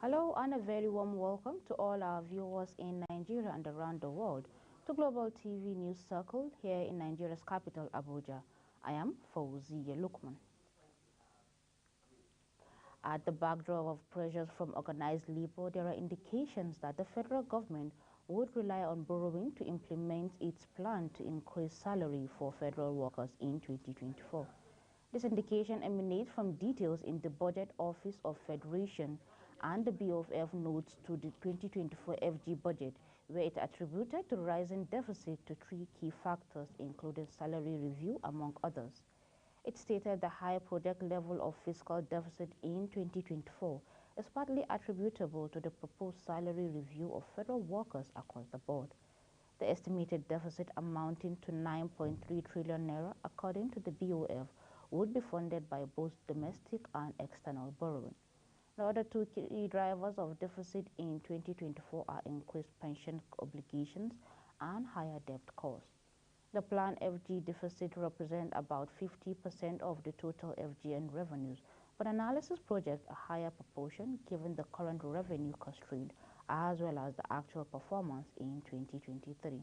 Hello and a very warm welcome to all our viewers in Nigeria and around the world to Global TV News Circle here in Nigeria's capital, Abuja. I am Fauziya Lukman. At the backdrop of pressures from organized labor, there are indications that the federal government would rely on borrowing to implement its plan to increase salary for federal workers in 2024. This indication emanates from details in the Budget Office of Federation and the BOF notes to the 2024 FG budget, where it attributed the rising deficit to three key factors, including salary review, among others. It stated the high project level of fiscal deficit in 2024 is partly attributable to the proposed salary review of federal workers across the board. The estimated deficit amounting to 9.3 trillion naira, according to the BOF, would be funded by both domestic and external borrowing. The other two key drivers of deficit in 2024 are increased pension obligations and higher debt costs. The planned FG deficit represents about 50% of the total FGN revenues, but analysis projects a higher proportion given the current revenue constraint as well as the actual performance in 2023.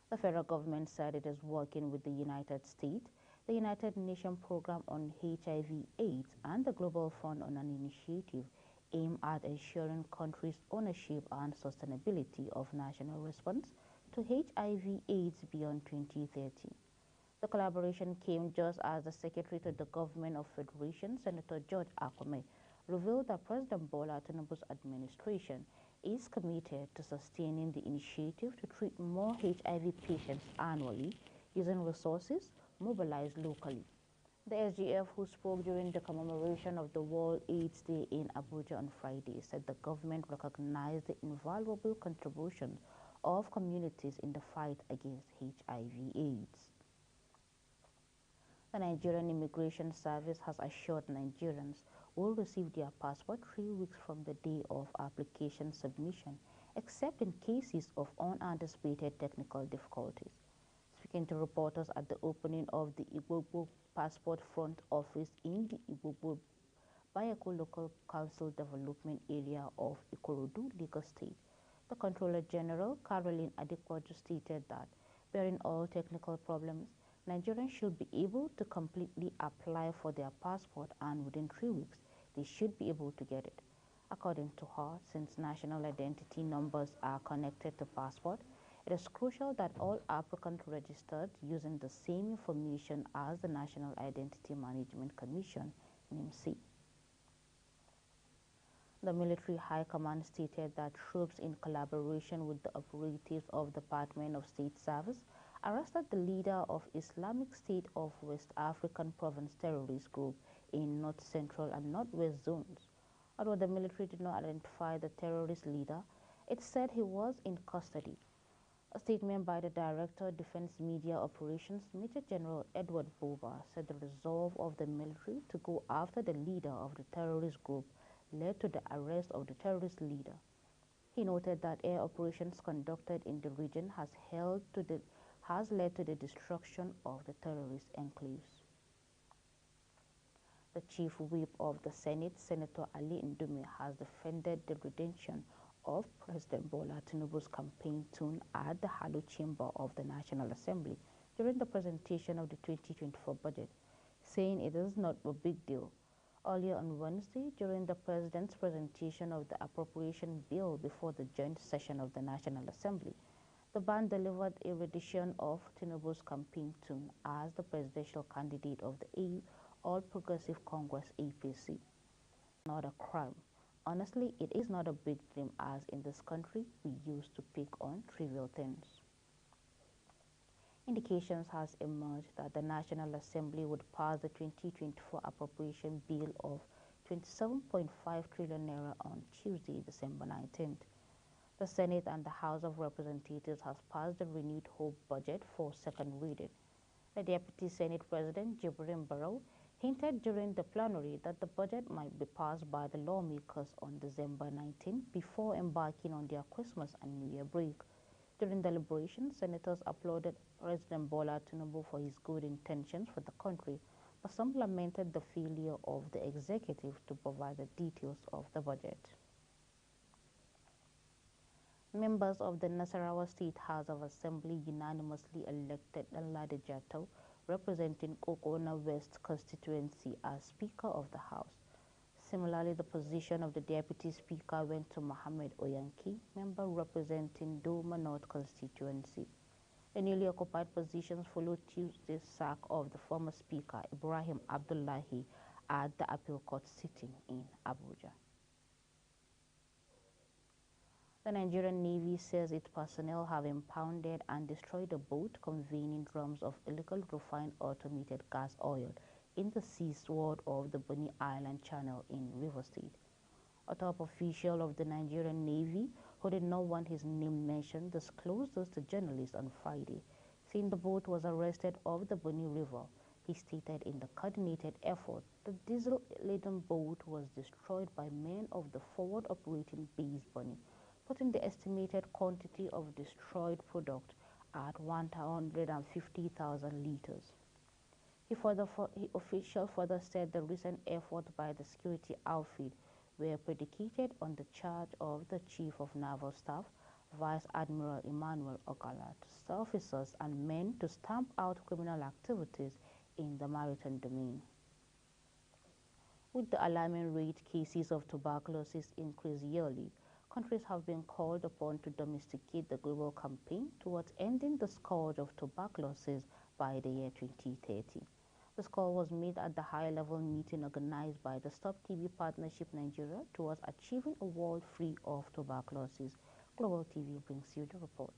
The federal government said it is working with the United States, the United Nations Program on HIV/AIDS, and the Global Fund on an initiative aimed at ensuring countries' ownership and sustainability of national response to HIV/AIDS beyond 2030. The collaboration came just as the Secretary to the Government of Federation, Senator George Akume, revealed that President Bola Tinubu's administration is committed to sustaining the initiative to treat more HIV patients annually using resources mobilized locally. The SGF, who spoke during the commemoration of the World AIDS Day in Abuja on Friday, said the government recognized the invaluable contributions of communities in the fight against HIV/AIDS. The Nigerian Immigration Service has assured Nigerians will receive their passport 3 weeks from the day of application submission, except in cases of unanticipated technical difficulties. Speaking to reporters at the opening of the Igbobo Passport Front Office in the Igbobo Bayeko Local Council Development Area of Ikorodu, Lagos State, the Controller General, Caroline Adepoju, stated that, bearing all technical problems, Nigerians should be able to completely apply for their passport and within 3 weeks, they should be able to get it. According to her, since national identity numbers are connected to passport, it is crucial that all applicants registered using the same information as the National Identity Management Commission, NIMC. The military high command stated that troops, in collaboration with the operatives of the Department of State Service, arrested the leader of Islamic State of West African Province terrorist group in North Central and Northwest zones. Although the military did not identify the terrorist leader, it said he was in custody. A statement by the Director of Defense Media Operations, Major General Edward Buba, said the resolve of the military to go after the leader of the terrorist group led to the arrest of the terrorist leader. He noted that air operations conducted in the region has led to the destruction of the terrorist enclaves. The chief whip of the Senate, Senator Ali Ndume, has defended the retention of President Bola Tinubu's campaign tune at the Halo Chamber of the National Assembly during the presentation of the 2024 budget, saying it is not a big deal. Earlier on Wednesday, during the President's presentation of the appropriation bill before the joint session of the National Assembly, the band delivered a rendition of Tinubu's campaign tune as the presidential candidate of the All Progressive Congress APC. Not a crime. Honestly, it is not a big dream, as in this country we used to pick on trivial things. Indications has emerged that the National Assembly would pass the 2024 appropriation bill of 27.5 trillion naira on Tuesday, December 19th. The Senate and the House of Representatives has passed the Renewed Hope budget for second reading. The Deputy Senate President, Jibrin Barrow, hinted during the plenary that the budget might be passed by the lawmakers on December 19 before embarking on their Christmas and New Year break. During deliberations, senators applauded President Bola Tinubu for his good intentions for the country, but some lamented the failure of the executive to provide the details of the budget. Members of the Nasarawa State House of Assembly unanimously elected Ladi Jatau, representing Kokona West constituency, as Speaker of the House. Similarly, the position of the Deputy Speaker went to Mohammed Oyanki, member representing Doma North constituency. The newly occupied positions followed Tuesday's sack of the former Speaker, Ibrahim Abdullahi, at the appeal court sitting in Abuja. The Nigerian Navy says its personnel have impounded and destroyed a boat conveying drums of illegal refined automated gas oil in the seaward of the Bonny Island Channel in Rivers State. A top official of the Nigerian Navy, who did not want his name mentioned, disclosed this to journalists on Friday, saying the boat was arrested off the Bonny River. He stated in the coordinated effort, the diesel-laden boat was destroyed by men of the forward operating base Bonny, putting the estimated quantity of destroyed product at 150,000 liters. The official further said the recent efforts by the security outfit were predicated on the charge of the Chief of Naval Staff, Vice Admiral Emmanuel Ogala, to officers and men to stamp out criminal activities in the maritime domain. With the alarming rate cases of tuberculosis increase yearly, countries have been called upon to domesticate the global campaign towards ending the scourge of tuberculosis by the year 2030. This call was made at the high-level meeting organized by the Stop TB Partnership Nigeria towards achieving a world free of tuberculosis. Global TV brings you the report.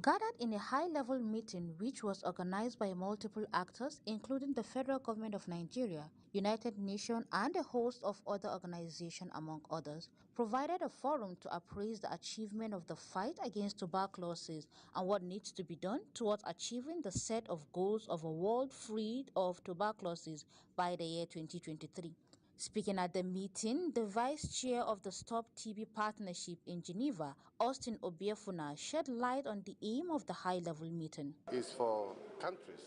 Gathered in a high-level meeting which was organized by multiple actors including the Federal Government of Nigeria, United Nations and a host of other organizations among others, provided a forum to appraise the achievement of the fight against tuberculosis and what needs to be done towards achieving the set of goals of a world freed of tuberculosis by the year 2023. Speaking at the meeting, the Vice Chair of the Stop TB Partnership in Geneva, Austin Obiefuna, shed light on the aim of the high-level meeting. It's for countries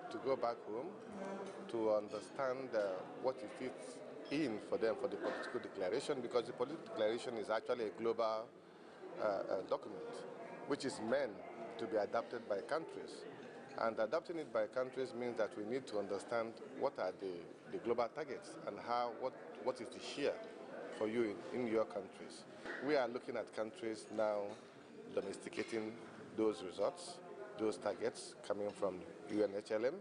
to go back home to understand what it fits in for them for the political declaration, because the political declaration is actually a global document which is meant to be adopted by countries. And adopting it by countries means that we need to understand what are the global targets and what is the share for you in your countries. We are looking at countries now domesticating those results, those targets coming from UNHLM,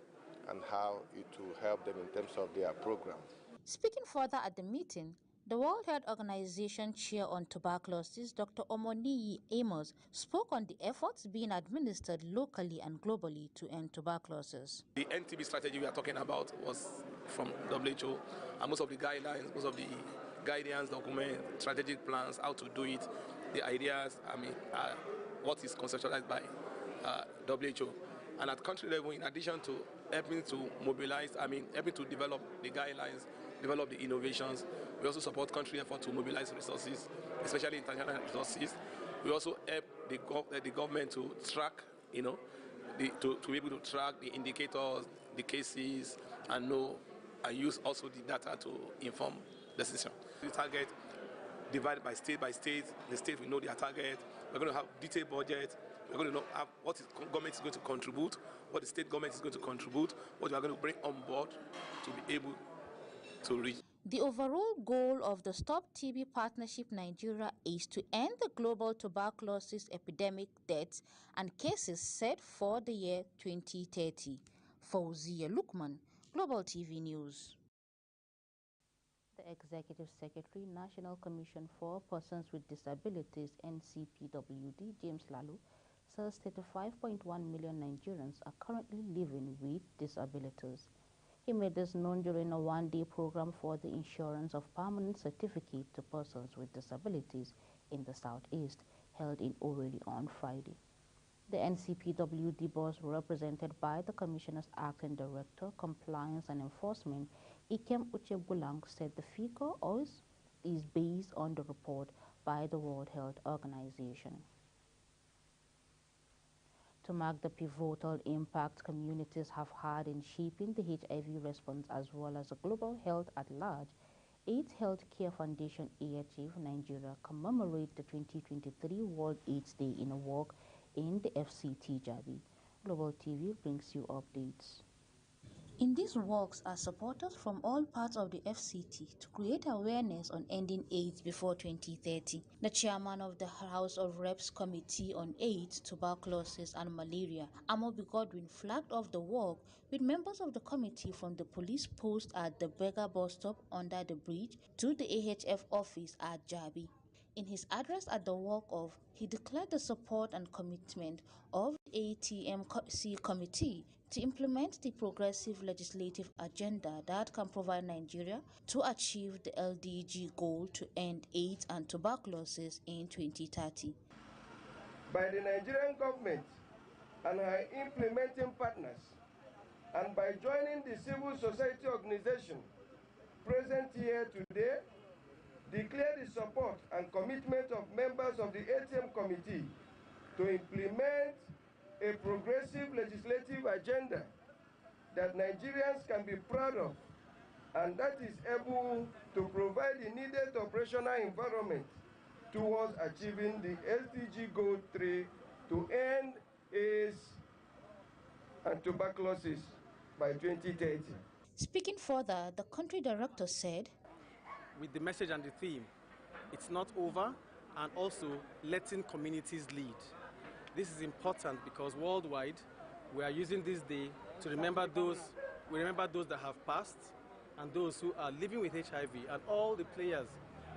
and how it will help them in terms of their program. Speaking further at the meeting, the World Health Organization Chair on Tuberculosis, Dr. Omoniyi Amos, spoke on the efforts being administered locally and globally to end tuberculosis. The NTB strategy we are talking about was from WHO, and most of the guidelines, most of the guidance document, strategic plans, how to do it, the ideas, what is conceptualized by WHO. And at country level, in addition to helping to mobilize, helping to develop the guidelines, develop the innovations, we also support country effort to mobilize resources, especially international resources. We also help the government to track, to be able to track the indicators, the cases, and use also the data to inform decision. The target divided by state, the state will know their target. We're going to have detailed budget. We're going to know what the government is going to contribute, what the state government is going to contribute, what we are going to bring on board to be able to reach. The overall goal of the Stop TB Partnership Nigeria is to end the global tuberculosis epidemic deaths and cases set for the year 2030. Fauziya Lukman, Global TV News. The Executive Secretary, National Commission for Persons with Disabilities, NCPWD, James Lalu, says 35.1 million Nigerians are currently living with disabilities. He made this known during a one-day program for the issuance of permanent certificate to persons with disabilities in the Southeast, held in Owerri on Friday. The NCPWD boss, represented by the Commissioner's Acting Director, Compliance and Enforcement, Ikem Uchebulang, said the figure is based on the report by the World Health Organization. To mark the pivotal impact communities have had in shaping the HIV response as well as global health at large, AIDS Healthcare Foundation AHF Nigeria commemorates the 2023 World AIDS Day in a walk in the FCT Jabi. Global TV brings you updates. In these walks are supporters from all parts of the FCT to create awareness on ending AIDS before 2030. The chairman of the House of Reps Committee on AIDS, Tuberculosis and Malaria, Amobi Godwin, flagged off the walk with members of the committee from the police post at the Bega bus stop under the bridge to the AHF office at Jabi. In his address at the walk-off, he declared the support and commitment of the ATMC committee to implement the progressive legislative agenda that can provide Nigeria to achieve the LDG goal to end AIDS and tuberculosis in 2030. By the Nigerian government and her implementing partners, and by joining the civil society organization present here today, declare the support and commitment of members of the ATM committee to implement a progressive legislative agenda that Nigerians can be proud of and that is able to provide the needed operational environment towards achieving the SDG Goal 3 to end AIDS and tuberculosis by 2030. Speaking further, the country director said, with the message and the theme, it's not over, and also letting communities lead. This is important because worldwide we are using this day to remember those that have passed and those who are living with HIV, and all the players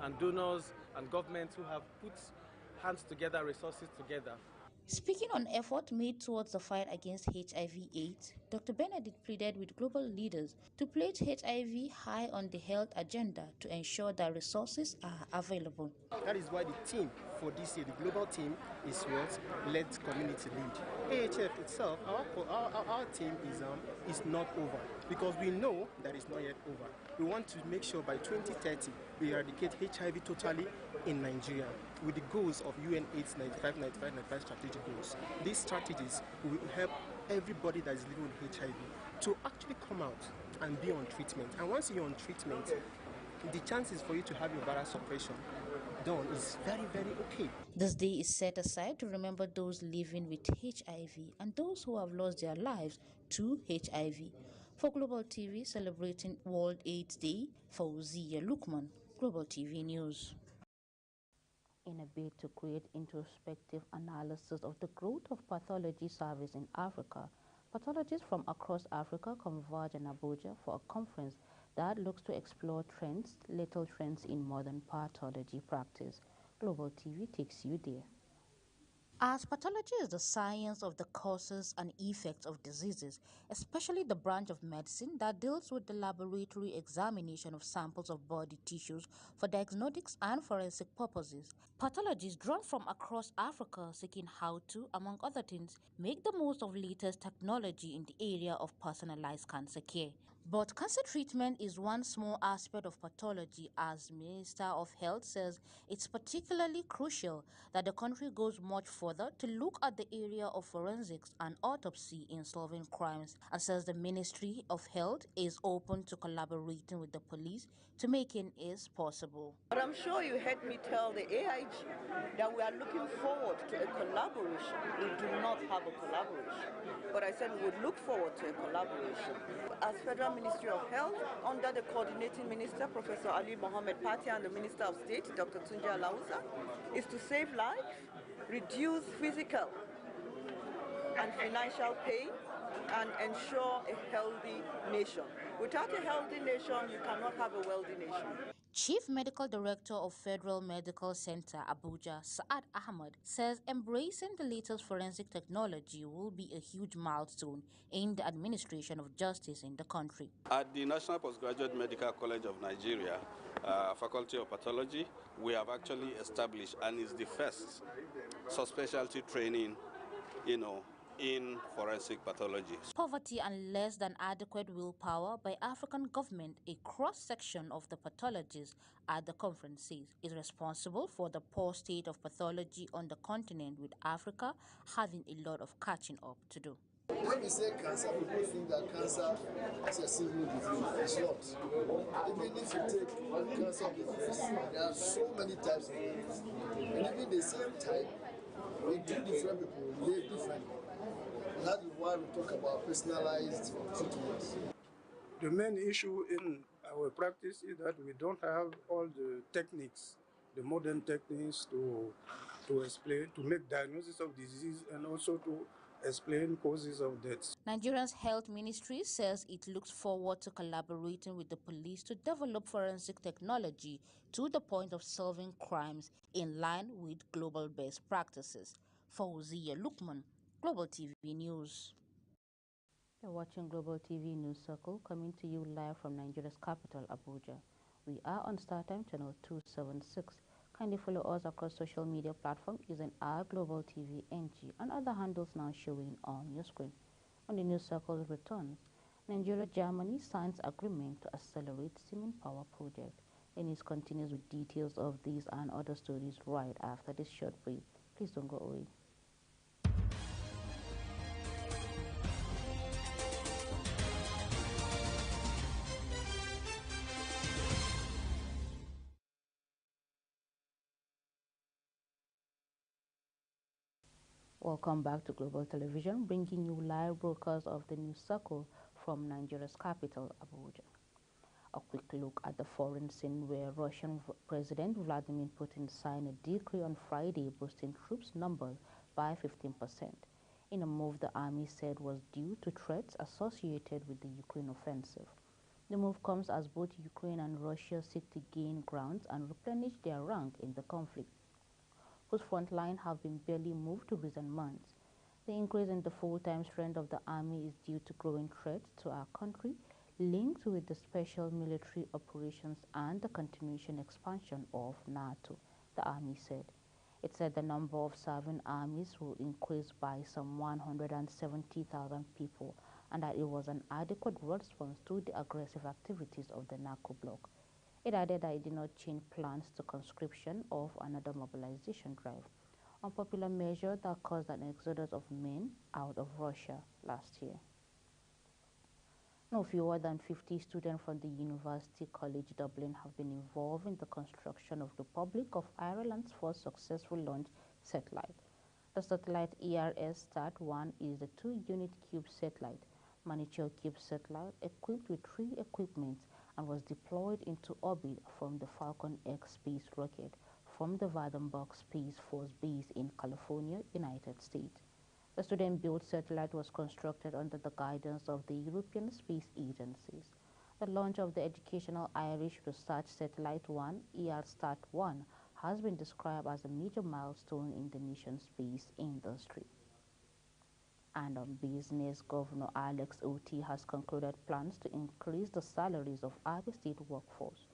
and donors and governments who have put hands together, resources together. Speaking on effort made towards the fight against HIV/AIDS, Dr. Benedict pleaded with global leaders to place HIV high on the health agenda to ensure that resources are available. That is why the team for this year, the global team, is what? Let community lead. AHF itself, our team is not over, because we know that it's not yet over. We want to make sure by 2030 we eradicate HIV totally in Nigeria with the goals of UNAIDS 95 strategic goals. These strategies will help everybody that is living with HIV to actually come out and be on treatment. And once you're on treatment, the chances for you to have your viral suppression done is very, very okay. This day is set aside to remember those living with HIV and those who have lost their lives to HIV. For Global TV celebrating World AIDS Day, Fauziya Lukman, Global TV News. In a bid to create introspective analysis of the growth of pathology service in Africa, pathologists from across Africa converge in Abuja for a conference that looks to explore little trends in modern pathology practice. Global TV takes you there. As pathology is the science of the causes and effects of diseases, especially the branch of medicine that deals with the laboratory examination of samples of body tissues for diagnostics and forensic purposes, pathologists drawn from across Africa seeking how to, among other things, make the most of latest technology in the area of personalized cancer care. But cancer treatment is one small aspect of pathology. As Minister of Health says, it's particularly crucial that the country goes much further to look at the area of forensics and autopsy in solving crimes, and says the Ministry of Health is open to collaborating with the police to making it possible. But I'm sure you heard me tell the AIG that we are looking forward to a collaboration. We do not have a collaboration, but I said we would look forward to a collaboration. As Federal Ministry of Health, under the coordinating minister, Professor Ali Mohammed Pati, and the Minister of State, Dr. Tunji Alausa, is to save life, reduce physical and financial pain, and ensure a healthy nation. Without a healthy nation, you cannot have a wealthy nation. Chief Medical Director of Federal Medical Center, Abuja, Saad Ahmad, says embracing the latest forensic technology will be a huge milestone in the administration of justice in the country. At the National Postgraduate Medical College of Nigeria, Faculty of Pathology, we have actually established, and is the first subspecialty training, in forensic pathology. Poverty and less than adequate willpower by African government, a cross-section of the pathologists at the conference says, is responsible for the poor state of pathology on the continent, with Africa having a lot of catching up to do. When we say cancer, people think that cancer is a single disease. It's not. Even if you take cancer of the breast, there are so many types of it. And even the same type, when two different people live differently. And that is why we talk about personalized treatments. The main issue in our practice is that we don't have all the techniques, the modern techniques to explain, to make diagnosis of disease and also to explain causes of deaths. Nigeria's health ministry says it looks forward to collaborating with the police to develop forensic technology to the point of solving crimes in line with global best practices. Fawzia Lukman, Global TV News. You're watching Global TV News Circle, coming to you live from Nigeria's capital, Abuja. We are on StarTime channel 276. Kindly follow us across social media platforms using our Global TV NG and other handles now showing on your screen. On the News Circle returns, Nigeria-Germany signs agreement to accelerate Siemens Power project. The news continues with details of these and other stories right after this short break. Please don't go away. Welcome back to Global Television, bringing you live broadcasts of the News Circle from Nigeria's capital, Abuja. A quick look at the foreign scene, where Russian President Vladimir Putin signed a decree on Friday boosting troops' numbers by 15%, in a move the army said was due to threats associated with the Ukraine offensive. The move comes as both Ukraine and Russia seek to gain ground and replenish their rank in the conflict, whose front line have been barely moved to recent months. The increase in the full-time strength of the army is due to growing threats to our country, linked with the special military operations and the continuation expansion of NATO, the army said. It said the number of serving armies will increase by some 170,000 people, and that it was an adequate response to the aggressive activities of the NATO bloc. It added that it did not change plans to conscription of another mobilization drive, a unpopular measure that caused an exodus of men out of Russia last year. No fewer than 50 students from the University College Dublin have been involved in the construction of Republic of Ireland's first successful launch satellite. The satellite ERS-1 is a 2-unit cube satellite, miniature cube satellite equipped with 3 equipments, and was deployed into orbit from the Falcon X space rocket from the Vandenberg Space Force Base in California, United States. The student-built satellite was constructed under the guidance of the European Space Agencies. The launch of the educational Irish Research Satellite 1, ERSat-1, has been described as a major milestone in the nation's space industry. And on business, Governor Alex Otti has concluded plans to increase the salaries of Abia State workforce.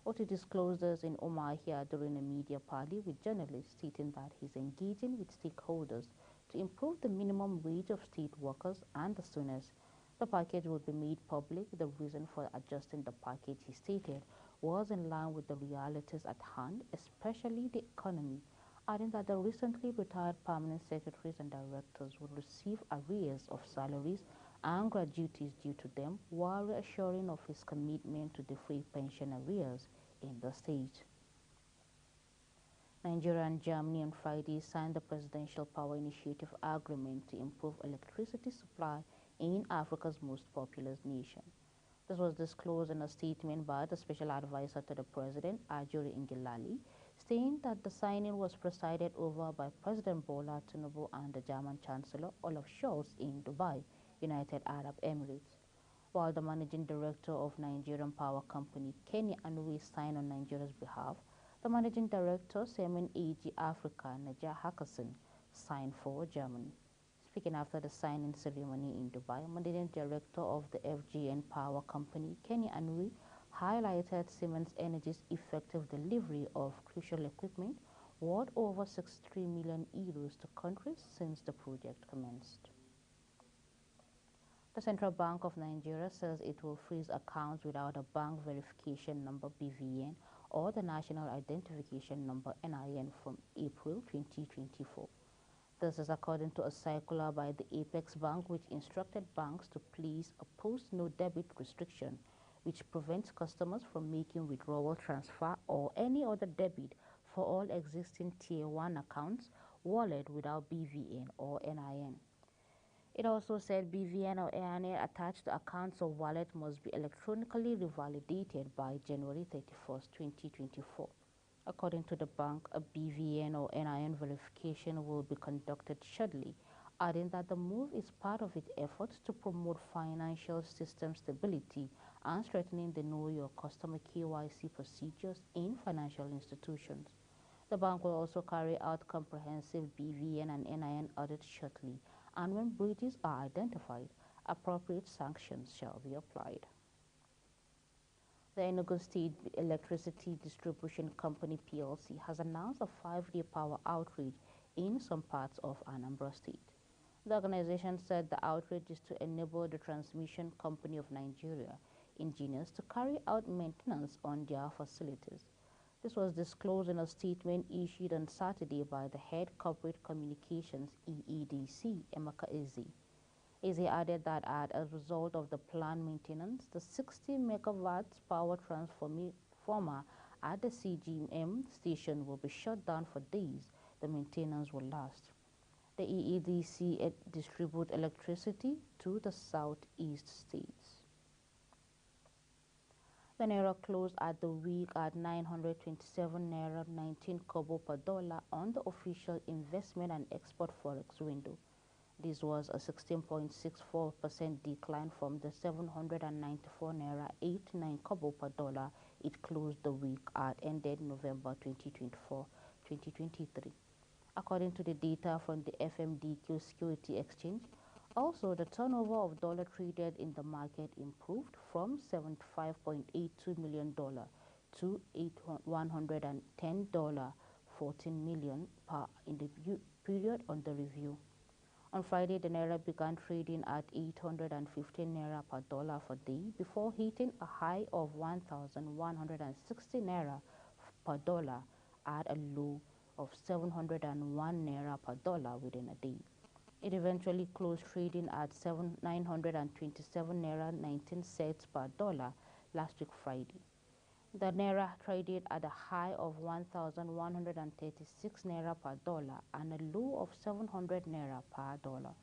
Otti disclosed this in Umuahia during a media party with journalists, stating that he's engaging with stakeholders to improve the minimum wage of state workers, and as soon as the package will be made public. The reason for adjusting the package, he stated, was in line with the realities at hand, especially the economy, adding that the recently retired permanent secretaries and directors will receive arrears of salaries and gratuities due to them, while reassuring of his commitment to defray pension arrears in the state. Nigeria and Germany on Friday signed the Presidential Power Initiative Agreement to improve electricity supply in Africa's most populous nation. This was disclosed in a statement by the Special Advisor to the President, Ajuri Ngilali, saying that the signing was presided over by President Bola Tinubu and the German Chancellor Olaf Scholz in Dubai, United Arab Emirates. While the Managing Director of Nigerian Power Company, Kenny Anui, signed on Nigeria's behalf, the Managing Director, Semen AG Africa, Najah Hakkason, signed for Germany. Speaking after the signing ceremony in Dubai, Managing Director of the FGN Power Company, Kenny Anui, highlighted Siemens Energy's effective delivery of crucial equipment worth over 63 million euros to countries since the project commenced. The Central Bank of Nigeria says it will freeze accounts without a bank verification number BVN or the National Identification Number NIN from April 2024. This is according to a circular by the Apex Bank, which instructed banks to place a post-no-debit restriction which prevents customers from making withdrawal, transfer, or any other debit for all existing Tier 1 accounts wallet without BVN or NIN. It also said BVN or NIN attached to accounts or wallet must be electronically revalidated by January 31, 2024. According to the bank, a BVN or NIN verification will be conducted shortly, adding that the move is part of its efforts to promote financial system stability and strengthening the Know Your Customer KYC procedures in financial institutions. The bank will also carry out comprehensive BVN and NIN audits shortly, and when breaches are identified, appropriate sanctions shall be applied. The Enugu State Electricity Distribution Company PLC has announced a 5-day power outage in some parts of Anambra State. The organization said the outage is to enable the Transmission Company of Nigeria engineers to carry out maintenance on their facilities. This was disclosed in a statement issued on Saturday by the Head Corporate Communications EEDC, Emeka Eze. Eze added that as a result of the planned maintenance, the 60 megawatts power transformer at the CGM station will be shut down for days. The maintenance will last. The EEDC distributes electricity to the southeast states. The Naira closed at the week at 927 Naira 19 kobo per dollar on the official investment and export forex window. This was a 16.64% decline from the 794 Naira 89 kobo per dollar it closed the week at ended November 2023. According to the data from the FMDQ Security Exchange, also the turnover of dollar traded in the market improved from $75.82 million to $110.14 million in the period under review. On Friday, the Naira began trading at 815 Naira per dollar per day before hitting a high of 1,160 Naira per dollar at a low of 701 Naira per dollar within a day. It eventually closed trading at 927 Naira 19 cents per dollar last week Friday. The Naira traded at a high of 1,136 Naira per dollar and a low of 700 Naira per dollar.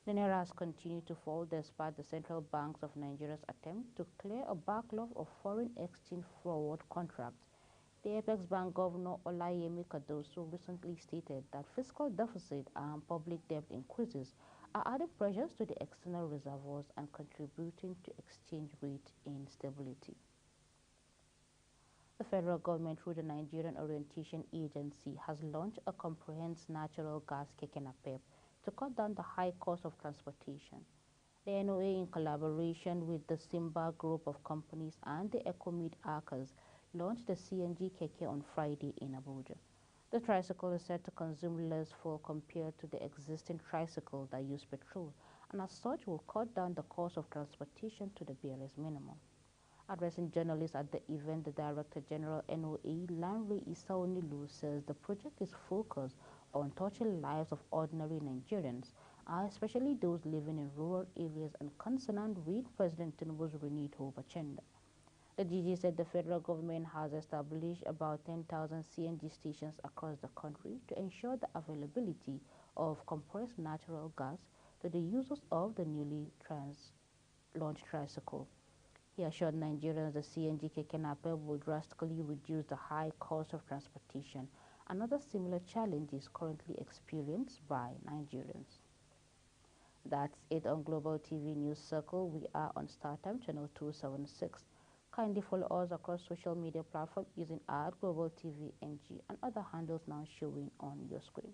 The Naira has continued to fall despite the Central Bank of Nigeria's attempt to clear a backlog of foreign exchange forward contracts. The Apex Bank Governor Olayemi Cardoso recently stated that fiscal deficit and public debt increases are adding pressures to the external reservoirs and contributing to exchange rate instability. The federal government, through the Nigerian Orientation Agency, has launched a comprehensive natural gas keke napep to cut down the high cost of transportation. The NOA, in collaboration with the Simba Group of Companies and the Ecomed Arcas, launched the CNG keke on Friday in Abuja. The tricycle is said to consume less fuel compared to the existing tricycle that use petrol, and as such will cut down the cost of transportation to the barest minimum. Addressing journalists at the event, the Director General NOA, Lanre Isaonilu, says the project is focused on touching lives of ordinary Nigerians, especially those living in rural areas and consonant with President Tinubu's renewed hope agenda. The DG said the federal government has established about 10,000 CNG stations across the country to ensure the availability of compressed natural gas to the users of the newly launched tricycle. He assured Nigerians the CNG keke napep will drastically reduce the high cost of transportation, another similar challenge is currently experienced by Nigerians. That's it on Global TV News Circle. We are on StarTime channel 276. Kindly follow us across social media platforms using @GlobalTVNG and other handles now showing on your screen.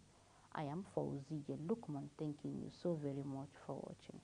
I am Fauziya Lukman, thanking you so very much for watching.